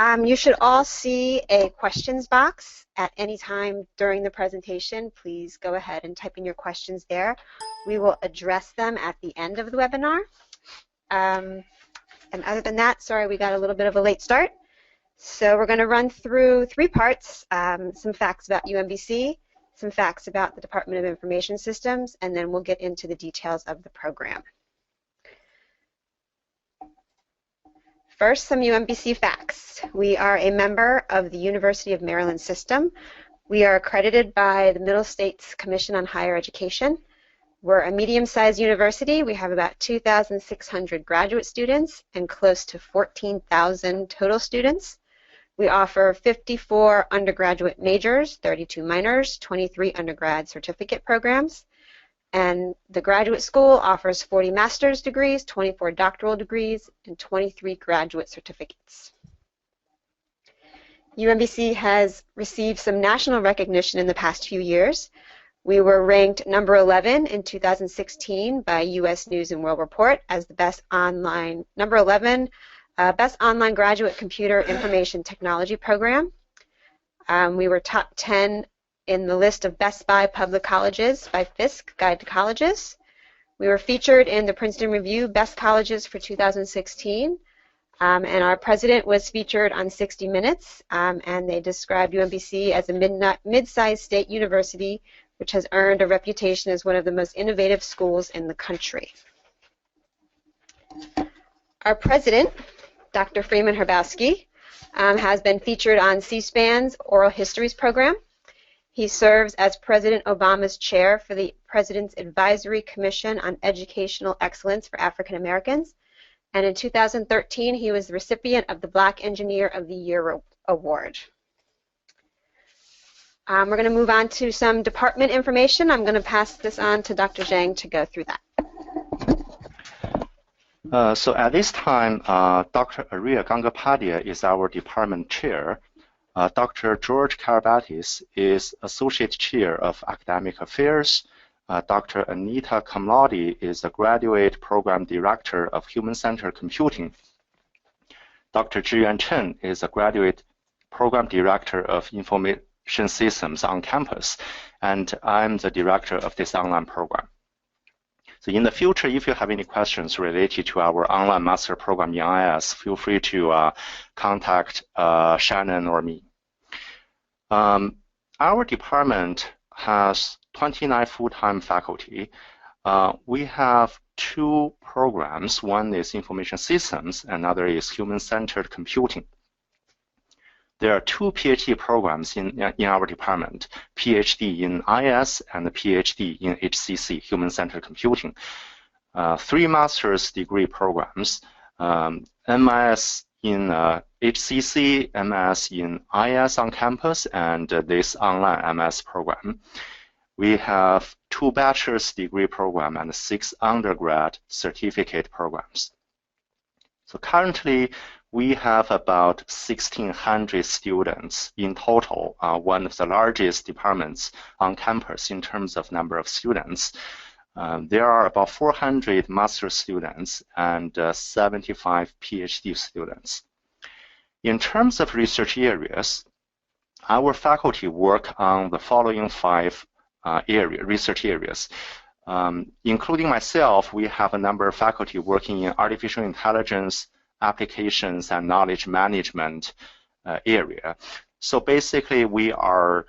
You should all see a questions box at any time during the presentation. Please go ahead and type in your questions there. We will address them at the end of the webinar. And other than that, sorry, we got a little bit of a late start. So we're going to run through 3 parts, some facts about UMBC, some facts about the Department of Information Systems, and then we'll get into the details of the program. First, some UMBC facts. We are a member of the University of Maryland system. We are accredited by the Middle States Commission on Higher Education. We're a medium-sized university. We have about 2,600 graduate students and close to 14,000 total students. We offer 54 undergraduate majors, 32 minors, 23 undergrad certificate programs. And the graduate school offers 40 master's degrees, 24 doctoral degrees, and 23 graduate certificates. UMBC has received some national recognition in the past few years. We were ranked number 11 in 2016 by U.S. News and World Report as the best online, number 11, best online graduate computer information technology program. We were top 10 in the list of Best Buy Public Colleges by Fisk Guide to Colleges. We were featured in the Princeton Review Best Colleges for 2016, and our president was featured on 60 Minutes, and they described UMBC as a mid-sized state university which has earned a reputation as one of the most innovative schools in the country. Our president, Dr. Freeman Hrabowski, has been featured on C-SPAN's Oral Histories program. He serves as President Obama's chair for the President's Advisory Commission on Educational Excellence for African Americans. And in 2013, he was the recipient of the Black Engineer of the Year Award. We're going to move on to some department information. I'm going to pass this on to Dr. Zhang to go through that. So at this time, Dr. Arya Gangapadia is our department chair. Dr. George Karabatis is Associate Chair of Academic Affairs. Dr. Anita Kamladi is the Graduate Program Director of Human-Centered Computing. Dr. Zhiyuan Chen is the Graduate Program Director of Information Systems on campus, and I'm the Director of this online program. So in the future, if you have any questions related to our online master program in IS, feel free to contact Shannon or me. Our department has 29 full-time faculty. We have 2 programs. One is information systems, another is human-centered computing. There are 2 PhD programs in our department, PhD in IS and PhD in HCC, Human-Centered Computing. 3 master's degree programs, MS in HCC, MS in IS on campus, and this online MS program. We have 2 bachelor's degree programs and 6 undergrad certificate programs. So currently, we have about 1,600 students in total, one of the largest departments on campus in terms of number of students. There are about 400 master students and 75 PhD students. In terms of research areas, our faculty work on the following 5 research areas. Including myself, we have a number of faculty working in artificial intelligence, applications, and knowledge management area. So basically, we are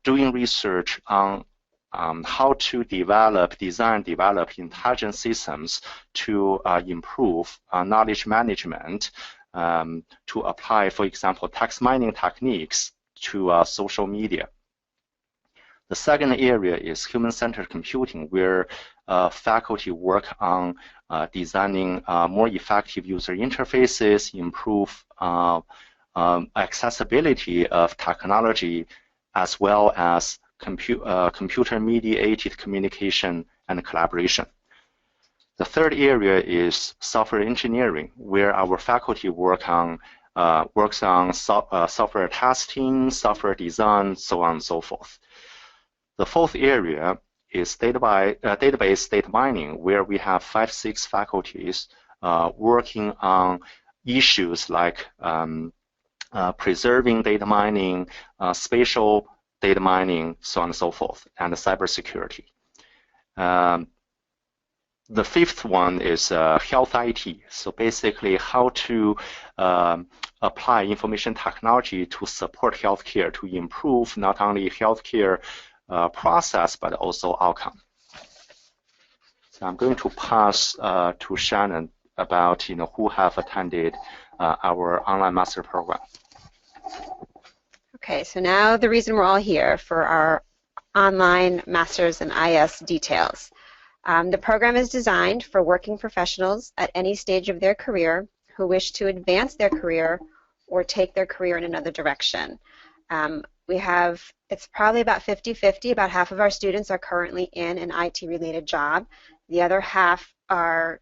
doing research on how to design, develop intelligent systems to improve knowledge management, to apply, for example, text mining techniques to social media. The second area is human-centered computing, where faculty work on designing more effective user interfaces, improve accessibility of technology, as well as computer-mediated communication and collaboration. The third area is software engineering, where our faculty works on software testing, software design, so on and so forth. The fourth area is database data mining, where we have 5-6 faculties working on issues like preserving data mining, spatial data mining, so on and so forth, and cybersecurity. The fifth one is health IT. So basically how to apply information technology to support healthcare, to improve not only healthcare process, but also outcome. So I'm going to pass to Shannon about who have attended our online master program. Okay, so now the reason we're all here for our online masters in IS details. The program is designed for working professionals at any stage of their career who wish to advance their career or take their career in another direction. It's probably about 50-50. About half of our students are currently in an IT-related job. The other half are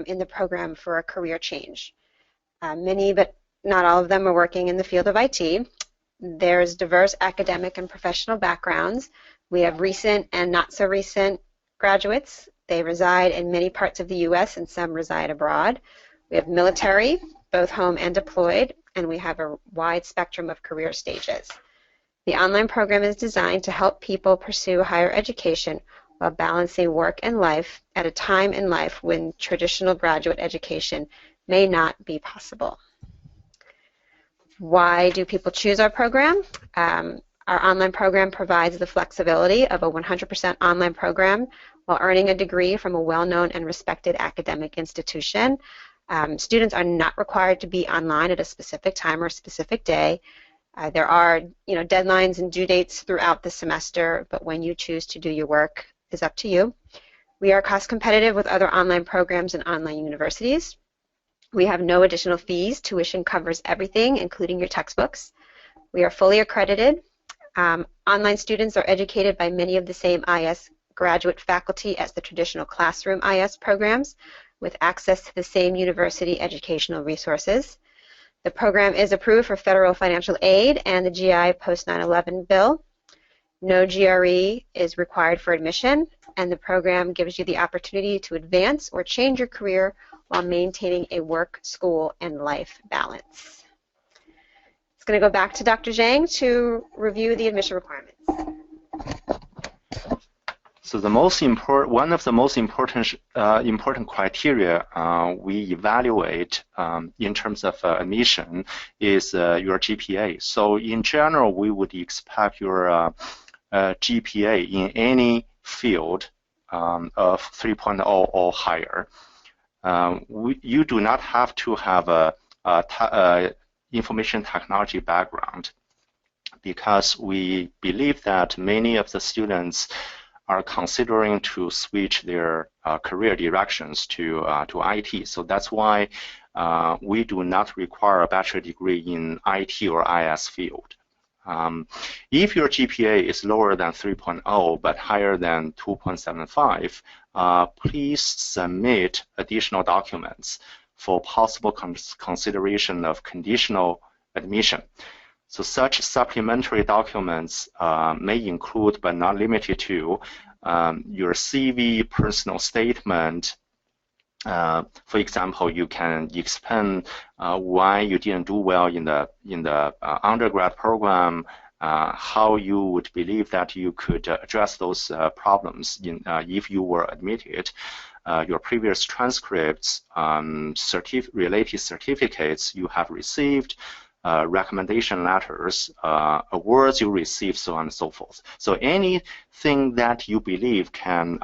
in the program for a career change. Many, but not all of them, are working in the field of IT. There's diverse academic and professional backgrounds. We have recent and not so recent graduates. They reside in many parts of the U.S. and some reside abroad. We have military, both home and deployed, and we have a wide spectrum of career stages. The online program is designed to help people pursue higher education while balancing work and life at a time in life when traditional graduate education may not be possible. Why do people choose our program? Our online program provides the flexibility of a 100% online program while earning a degree from a well-known and respected academic institution. Students are not required to be online at a specific time or a specific day. There are deadlines and due dates throughout the semester, but when you choose to do your work is up to you. We are cost competitive with other online programs and online universities. We have no additional fees. Tuition covers everything, including your textbooks. We are fully accredited. Online students are educated by many of the same IS graduate faculty as the traditional classroom IS programs, with access to the same university educational resources. The program is approved for federal financial aid and the GI post 9/11 bill. No GRE is required for admission, and the program gives you the opportunity to advance or change your career while maintaining a work, school, and life balance. It's going to go back to Dr. Zhang to review the admission requirements. So one of the most important criteria we evaluate in terms of admission is your GPA. So in general, we would expect your GPA in any field of 3.0 or higher. You do not have to have a information technology background, because we believe that many of the students are considering to switch their career directions to IT. So that's why we do not require a bachelor degree in IT or IS field. If your GPA is lower than 3.0 but higher than 2.75, please submit additional documents for possible consideration of conditional admission. So such supplementary documents may include, but not limited to, your CV, personal statement. For example, you can explain why you didn't do well in the undergrad program, how you would believe that you could address those problems if you were admitted. Your previous transcripts, related certificates you have received, recommendation letters, awards you received, so on and so forth. So anything that you believe can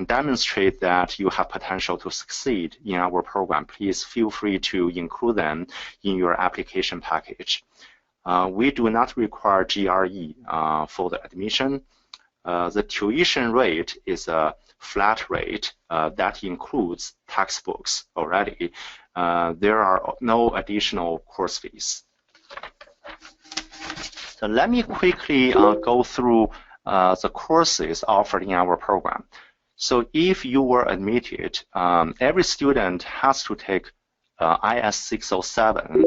demonstrate that you have potential to succeed in our program, please feel free to include them in your application package. We do not require GRE for the admission. The tuition rate is a flat rate that includes textbooks already. There are no additional course fees. So let me quickly go through the courses offered in our program. So if you were admitted, every student has to take IS 607,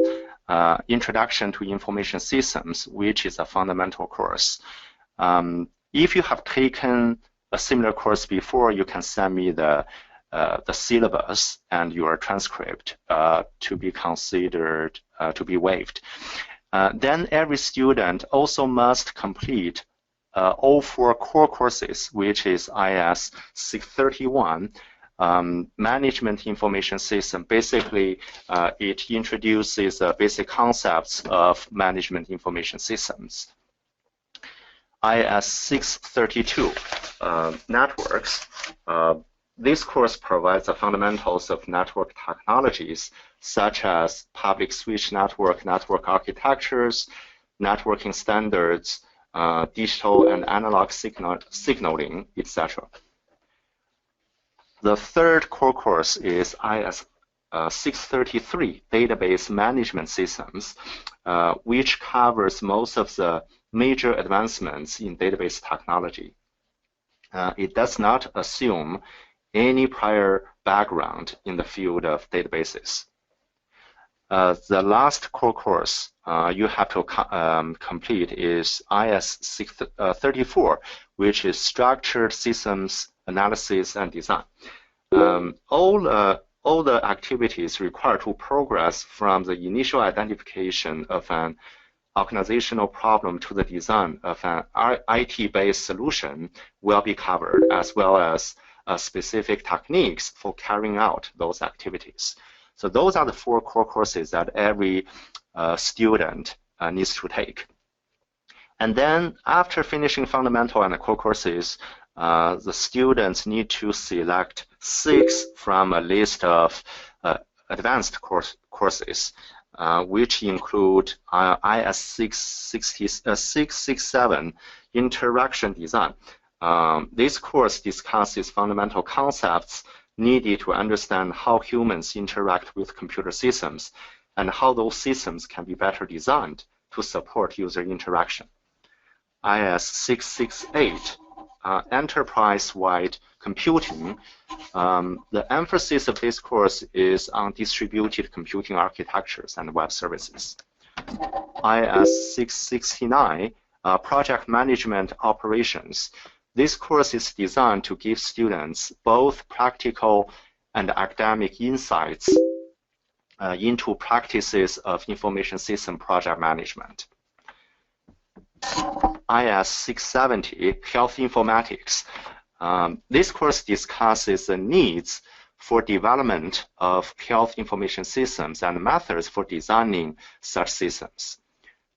Introduction to Information Systems, which is a fundamental course. If you have taken a similar course before, you can send me the the syllabus and your transcript to be considered to be waived. Then every student also must complete all 4 core courses, which is IS 631, Management Information System. Basically, it introduces basic concepts of management information systems. IS 632, Networks. This course provides the fundamentals of network technologies, such as public switch network, network architectures, networking standards, digital and analog signaling, etc. The 3rd core course is IS 633, Database Management Systems, which covers most of the major advancements in database technology. It does not assume any prior background in the field of databases. The last core course you have to complete is IS 634, which is Structured Systems Analysis and Design. All the activities required to progress from the initial identification of an organizational problem to the design of an IT-based solution will be covered, as well as specific techniques for carrying out those activities. So those are the 4 core courses that every student needs to take. And then after finishing fundamental and core courses, the students need to select 6 from a list of advanced courses, which include IS 667, Interaction Design. This course discusses fundamental concepts needed to understand how humans interact with computer systems and how those systems can be better designed to support user interaction. IS 668, Enterprise-wide Computing. The emphasis of this course is on distributed computing architectures and web services. IS 669, Project Management Operations. This course is designed to give students both practical and academic insights into practices of information system project management. IS 670, Health Informatics. This course discusses the needs for development of health information systems and methods for designing such systems.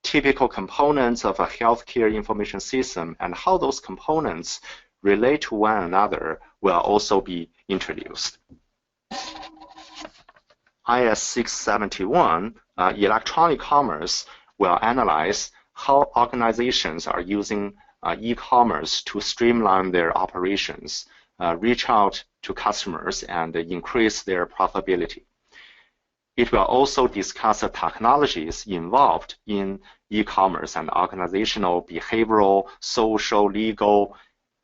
Typical components of a healthcare information system and how those components relate to one another will also be introduced. IS 671, Electronic Commerce, will analyze how organizations are using e-commerce to streamline their operations, reach out to customers, and increase their profitability. It will also discuss the technologies involved in e-commerce and organizational, behavioral, social, legal,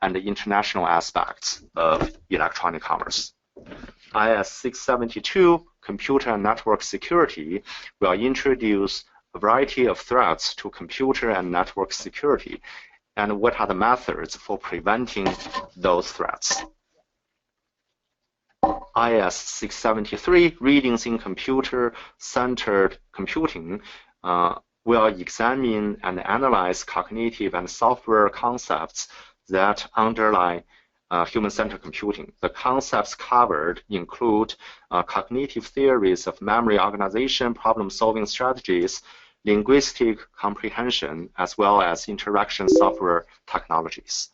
and international aspects of electronic commerce. IS 672, Computer and Network Security, will introduce a variety of threats to computer and network security, and what are the methods for preventing those threats. IS 673, Readings in Computer-Centered Computing, will examine and analyze cognitive and software concepts that underlie human-centered computing. The concepts covered include cognitive theories of memory organization, problem-solving strategies, linguistic comprehension, as well as interaction software technologies.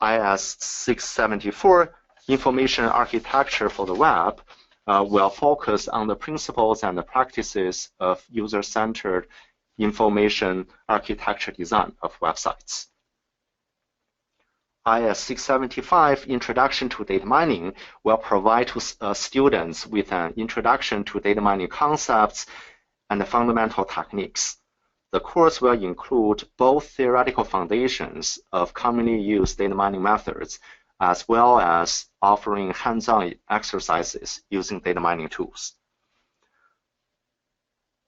IS 674, Information Architecture for the Web, will focus on the principles and the practices of user-centered information architecture design of websites. IS 675, Introduction to Data Mining, will provide to students with an introduction to data mining concepts and the fundamental techniques. The course will include both theoretical foundations of commonly used data mining methods, as well as offering hands-on exercises using data mining tools.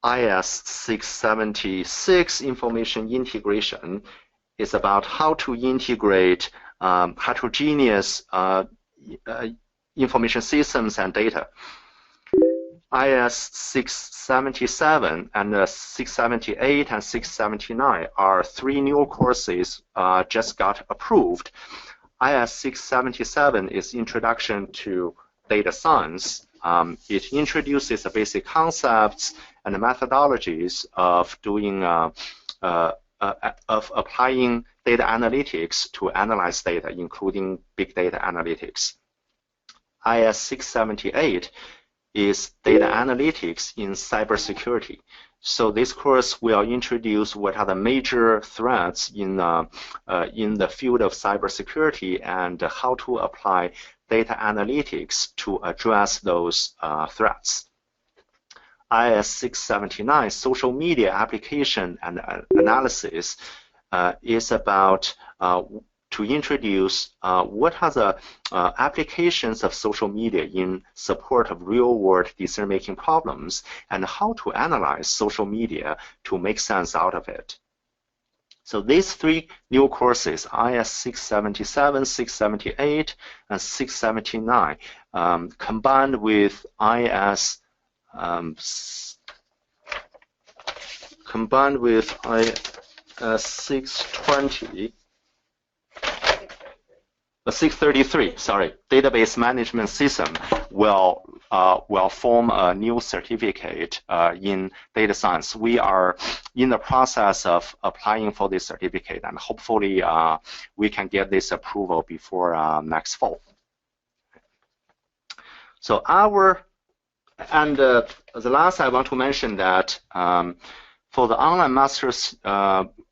IS 676, Information Integration, is about how to integrate heterogeneous information systems and data. IS 677 and 678 and 679 are 3 new courses just got approved. IS 677 is Introduction to Data Science. It introduces the basic concepts and the methodologies of doing of applying data analytics to analyze data, including big data analytics. IS 678 is data analytics in cybersecurity. So this course will introduce what are the major threats in the field of cybersecurity and how to apply data analytics to address those threats. IS 679, social media application and analysis, is about to introduce what are the applications of social media in support of real-world decision-making problems and how to analyze social media to make sense out of it. So these 3 new courses, IS 677, 678, and 679, combined with IS 620, 633, sorry, database management system will form a new certificate in data science. We are in the process of applying for this certificate, and hopefully we can get this approval before next fall. So the last I want to mention that for the online master's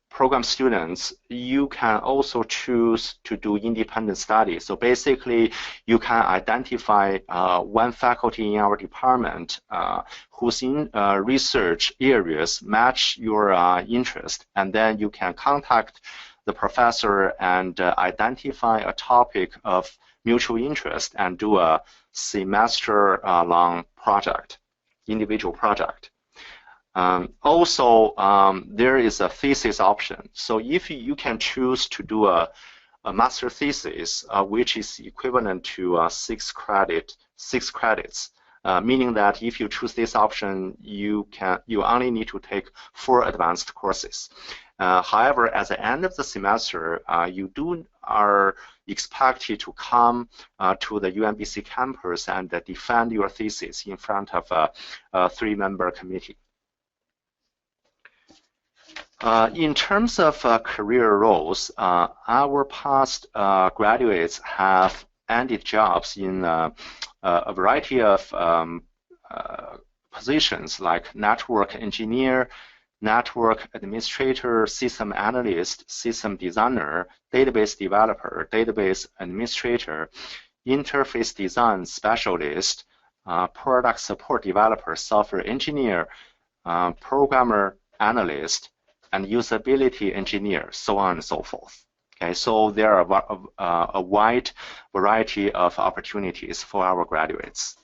program students, you can also choose to do independent study. So basically, you can identify one faculty in our department whose research areas match your interest, and then you can contact the professor and identify a topic of mutual interest and do a semester-long project, individual project. Also, there is a thesis option. So if you can choose to do a master thesis, which is equivalent to 6 credits, meaning that if you choose this option, you only need to take 4 advanced courses. However, at the end of the semester, you are expected to come to the UMBC campus and defend your thesis in front of a 3-member committee. In terms of career roles, our past graduates have ended jobs in a variety of positions like network engineer, network administrator, system analyst, system designer, database developer, database administrator, interface design specialist, product support developer, software engineer, programmer analyst, and usability engineer, so on and so forth. Okay, so there are a wide variety of opportunities for our graduates.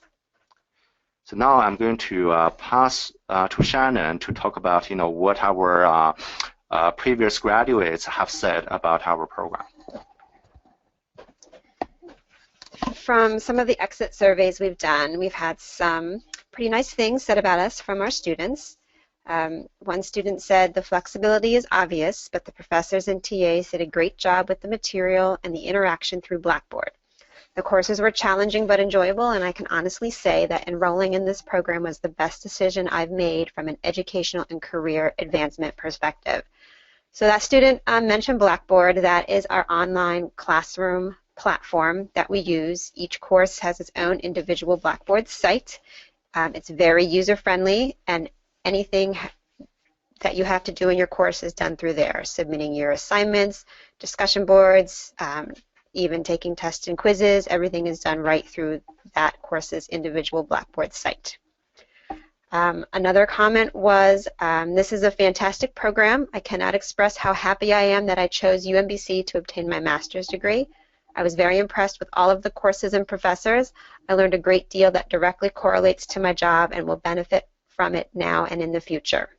So now I'm going to pass to Shannon to talk about, what our previous graduates have said about our program. From some of the exit surveys we've done, we've had some pretty nice things said about us from our students. One student said, the flexibility is obvious, but the professors and TAs did a great job with the material and the interaction through Blackboard. The courses were challenging but enjoyable, and I can honestly say that enrolling in this program was the best decision I've made from an educational and career advancement perspective. So that student mentioned Blackboard. That is our online classroom platform that we use. Each course has its own individual Blackboard site. It's very user-friendly, and anything that you have to do in your course is done through there, submitting your assignments, discussion boards, even taking tests and quizzes. Everything is done right through that course's individual Blackboard site. Another comment was, this is a fantastic program. I cannot express how happy I am that I chose UMBC to obtain my master's degree. I was very impressed with all of the courses and professors. I learned a great deal that directly correlates to my job and will benefit from it now and in the future.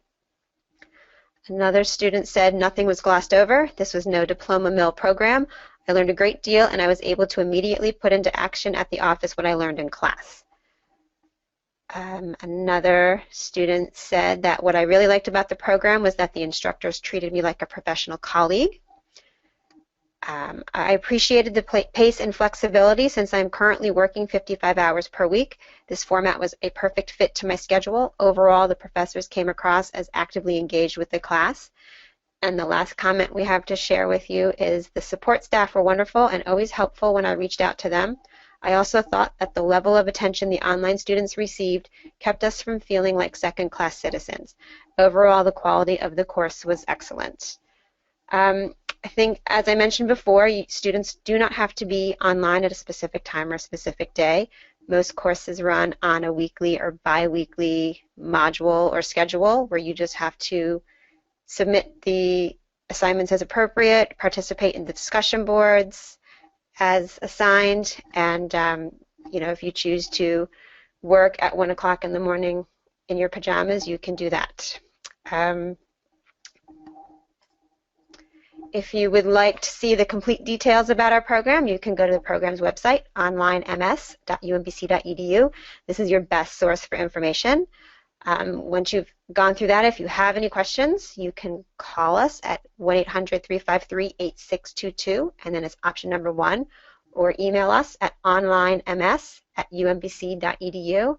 Another student said nothing was glossed over. This was no diploma mill program. I learned a great deal, and I was able to immediately put into action at the office what I learned in class. Another student said that what I really liked about the program was that the instructors treated me like a professional colleague. I appreciated the pace and flexibility since I'm currently working 55 hours per week. This format was a perfect fit to my schedule. Overall, the professors came across as actively engaged with the class. And the last comment we have to share with you is the support staff were wonderful and always helpful when I reached out to them. I also thought that the level of attention the online students received kept us from feeling like second-class citizens. Overall, the quality of the course was excellent. I think, as I mentioned before, students do not have to be online at a specific time or a specific day. Most courses run on a weekly or bi-weekly module or schedule where you just have to submit the assignments as appropriate, participate in the discussion boards as assigned, and if you choose to work at 1 o'clock in the morning in your pajamas, you can do that. If you would like to see the complete details about our program, you can go to the program's website, onlinems.umbc.edu. This is your best source for information. Once you've gone through that, if you have any questions, you can call us at 1-800-353-8622, and then it's option number 1, or email us at onlinems@umbc.edu.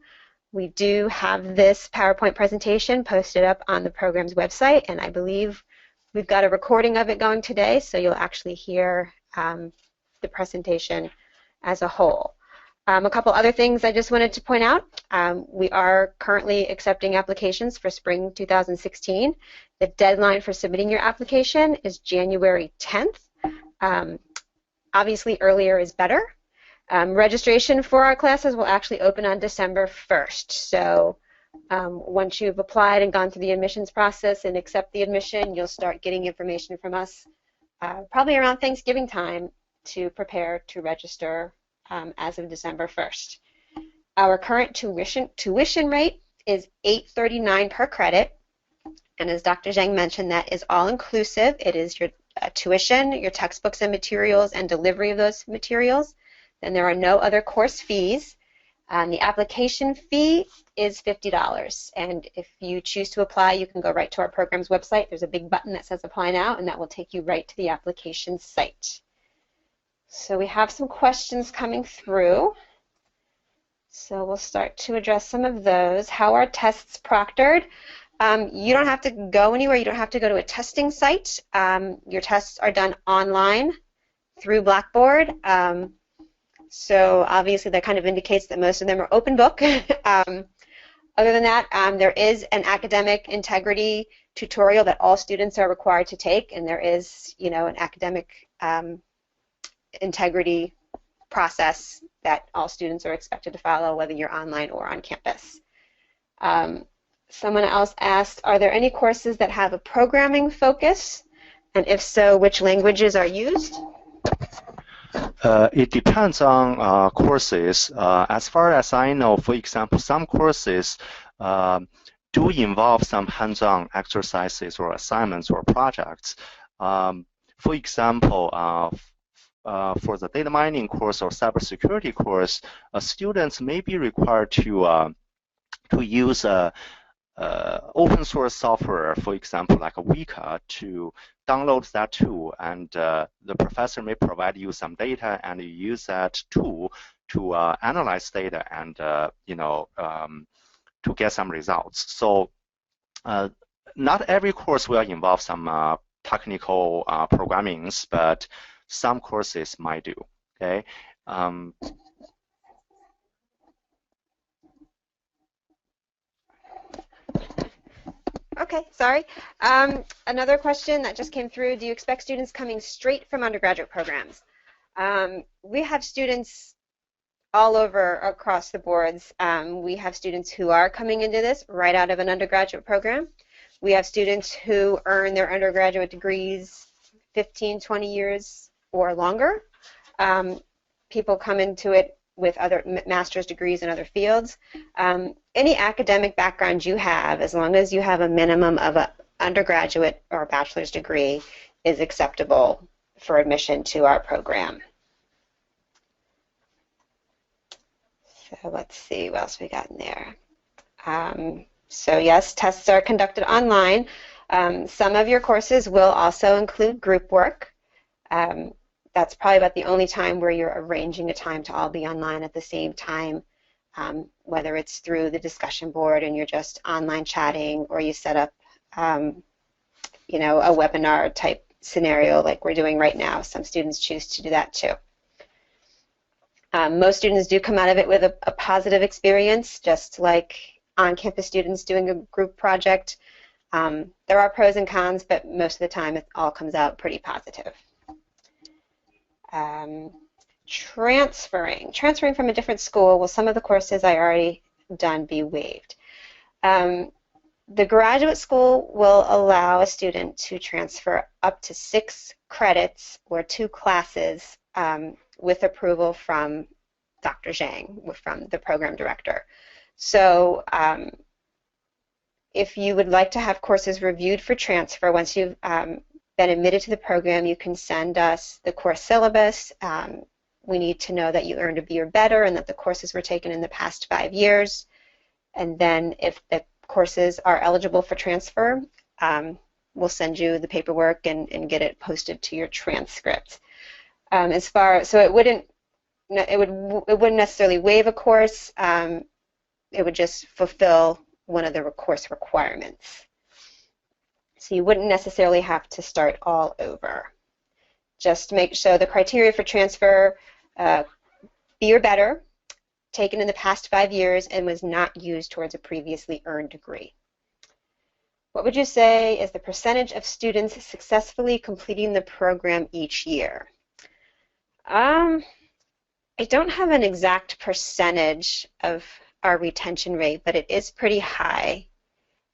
We do have this PowerPoint presentation posted up on the program's website, and I believe we've got a recording of it going today, so you'll actually hear the presentation as a whole. A couple other things I just wanted to point out. We are currently accepting applications for spring 2016. The deadline for submitting your application is January 10th. Obviously, earlier is better. Registration for our classes will actually open on December 1st. So once you've applied and gone through the admissions process and accept the admission, you'll start getting information from us probably around Thanksgiving time to prepare to register as of December 1st. Our current tuition rate is $8.39 per credit, and as Dr. Zhang mentioned, that is all inclusive. It is your tuition, your textbooks and materials, and delivery of those materials. Then there are no other course fees. The application fee is $50, and if you choose to apply, you can go right to our program's website. There's a big button that says Apply Now, and that will take you right to the application site. So we have some questions coming through. So we'll start to address some of those. How are tests proctored? You don't have to go anywhere. You don't have to go to a testing site. Your tests are done online through Blackboard. So obviously that kind of indicates that most of them are open book. Other than that, there is an academic integrity tutorial that all students are required to take, and there is, an academic integrity process that all students are expected to follow, whether you're online or on campus. Someone else asked, are there any courses that have a programming focus? And if so, which languages are used? It depends on courses. As far as I know, for example, some courses do involve some hands-on exercises or assignments or projects. For example, for the data mining course or cybersecurity course, students may be required to use open source software, for example, like a Weka, to download that tool, and the professor may provide you some data, and you use that tool to analyze data and to get some results. So not every course will involve some technical programmings, but some courses might do. Okay. Okay, sorry. Another question that just came through, do you expect students coming straight from undergraduate programs? We have students all over across the boards. We have students who are coming into this right out of an undergraduate program. We have students who earn their undergraduate degrees 15, 20 years or longer. People come into it with other master's degrees in other fields. Any academic background you have, as long as you have a minimum of an undergraduate or a bachelor's degree, is acceptable for admission to our program. So let's see what else we got in there. So yes, tests are conducted online. Some of your courses will also include group work. That's probably about the only time where you're arranging a time to all be online at the same time, whether it's through the discussion board and you're just online chatting, or you set up, you know, a webinar type scenario like we're doing right now. Some students choose to do that too. Most students do come out of it with a positive experience, just like on-campus students doing a group project. There are pros and cons, but most of the time it all comes out pretty positive. Transferring from a different school, well, some of the courses I already done be waived. The graduate school will allow a student to transfer up to 6 credits or 2 classes with approval from Dr. Zhang, from the program director. So if you would like to have courses reviewed for transfer, once you've been admitted to the program, you can send us the course syllabus. We need to know that you earned a B or better and that the courses were taken in the past 5 years. And then if the courses are eligible for transfer, we'll send you the paperwork and get it posted to your transcript. So it wouldn't necessarily waive a course. It would just fulfill one of the course requirements. So you wouldn't necessarily have to start all over. Just make sure the criteria for transfer, B or better, taken in the past 5 years and was not used towards a previously earned degree. What would you say is the percentage of students successfully completing the program each year? I don't have an exact percentage of our retention rate, but it is pretty high.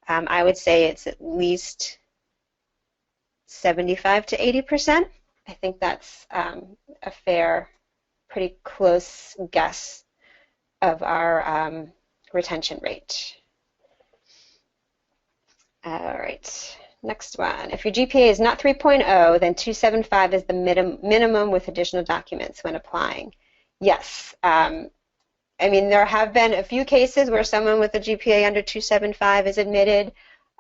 I would say it's at least 75 to 80%. I think that's a fair, pretty close guess of our retention rate. All right, next one. If your GPA is not 3.0, then 275 is the minimum with additional documents when applying. Yes. I mean, there have been a few cases where someone with a GPA under 275 is admitted,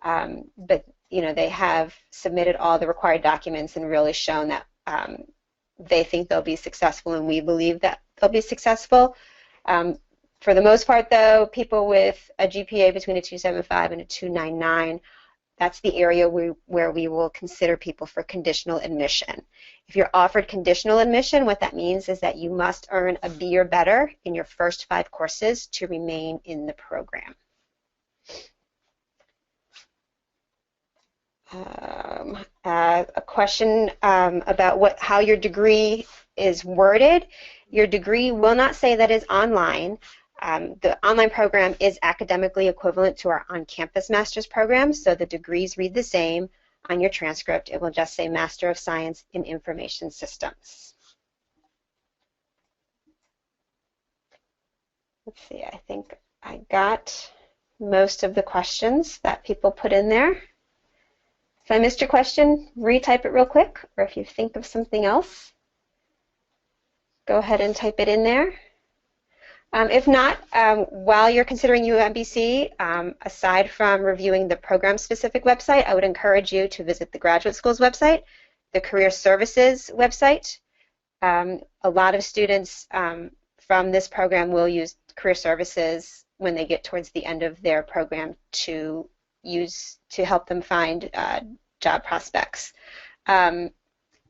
but you know, they have submitted all the required documents and really shown that they think they'll be successful, and we believe that they'll be successful. For the most part, though, people with a GPA between a 275 and a 299, that's the area where we will consider people for conditional admission. If you're offered conditional admission, what that means is that you must earn a B or better in your first 5 courses to remain in the program. A question about how your degree is worded. Your degree will not say that it's online. The online program is academically equivalent to our on-campus master's program, so the degrees read the same. On your transcript, it will just say Master of Science in Information Systems. Let's see, I think I got most of the questions that people put in there. If I missed your question, retype it real quick, or if you think of something else, go ahead and type it in there. If not, while you're considering UMBC, aside from reviewing the program-specific website, I would encourage you to visit the Graduate School's website, the Career Services website. A lot of students from this program will use Career Services when they get towards the end of their program to help them find job prospects.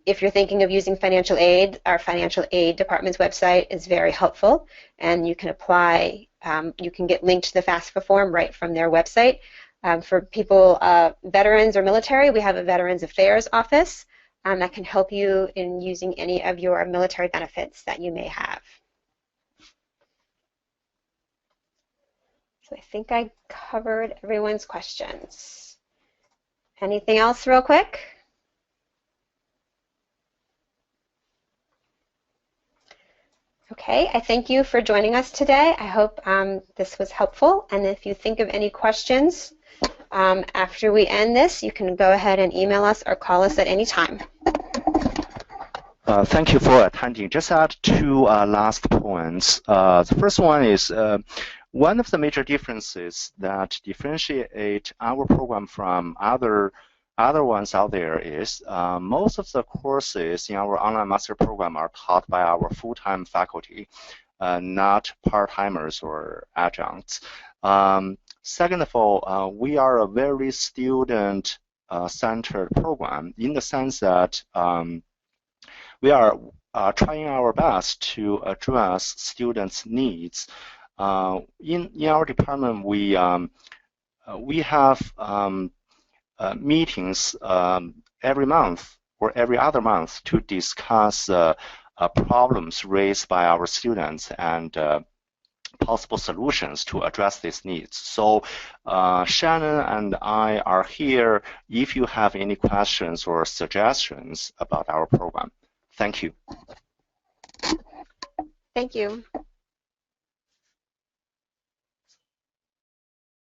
If you're thinking of using financial aid, our financial aid department's website is very helpful, and you can apply, you can get linked to the FAFSA form right from their website. For people, veterans or military, we have a Veterans Affairs office that can help you in using any of your military benefits that you may have. So I think I covered everyone's questions. Anything else real quick? Okay, I thank you for joining us today. I hope this was helpful, and if you think of any questions after we end this, you can go ahead and email us or call us at any time. Thank you for attending. Just add two last points. The first one is one of the major differences that differentiate our program from other ones out there is most of the courses in our online master program are taught by our full-time faculty, not part-timers or adjuncts. Second of all, we are a very student-centered program in the sense that we are trying our best to address students' needs. In our department, we have meetings every month or every other month to discuss problems raised by our students and possible solutions to address these needs. So Shannon and I are here if you have any questions or suggestions about our program. Thank you. Thank you.